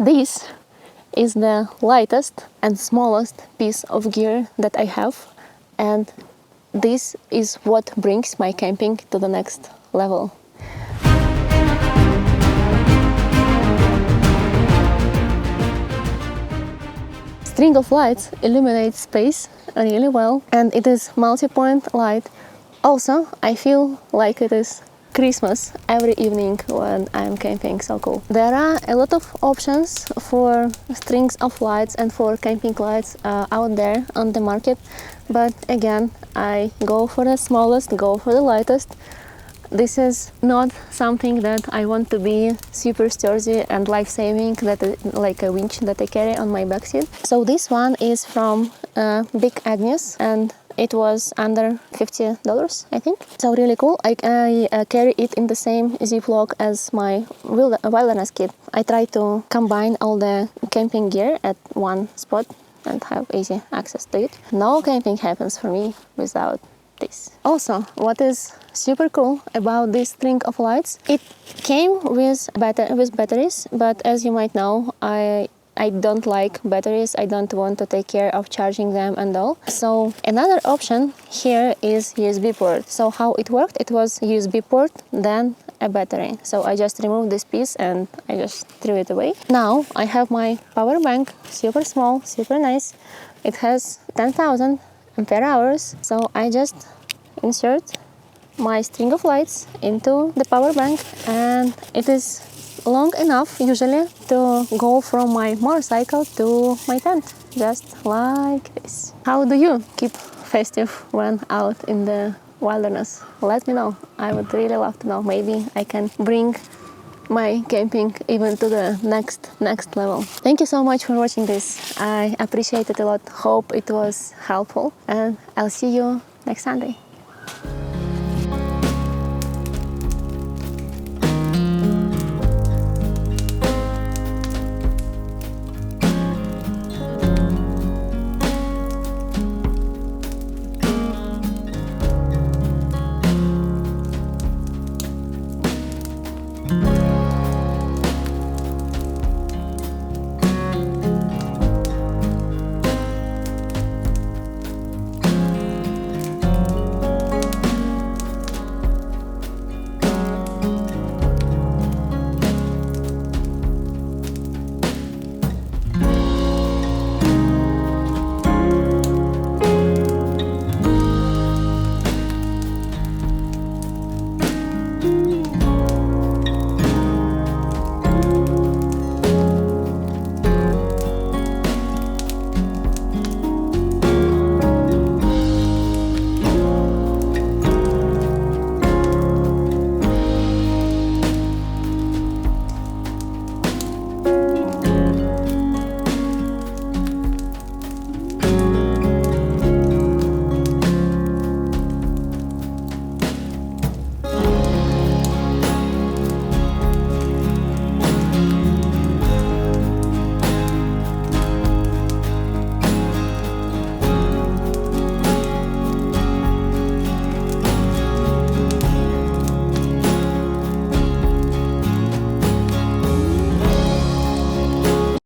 This is the lightest and smallest piece of gear that I have, and this is what brings my camping to the next level. String of lights illuminates space really well, and it is multi-point light. Also, I feel like it is Christmas every evening when I'm camping, so cool. There are a lot of options for strings of lights and for camping lights out there on the market, but again, I go for the smallest, go for the lightest. This is not something that I want to be super sturdy and life-saving, like a winch that I carry on my backseat. So this one is from Big Agnes, and it was under $50, I think. So really cool. I carry it in the same Ziploc as my wilderness kit. I try to combine all the camping gear at one spot and have easy access to it. No camping happens for me without this. Also, what is super cool about this string of lights, it came with batteries, but as you might know, I don't like batteries. I don't want to take care of charging them and all. So another option here is USB port. So how it worked, it was USB port, then a battery. So I just removed this piece and I just threw it away. Now I have my power bank, super small, super nice. It has 10,000 ampere hours. So I just insert my string of lights into the power bank, and it is long enough usually to go from my motorcycle to my tent, just like this. How do you keep festive when out in the wilderness? Let me know. I would really love to know. Maybe I can bring my camping even to the next level. Thank you so much for watching this. I appreciate it a lot. Hope it was helpful, and I'll see you next Sunday.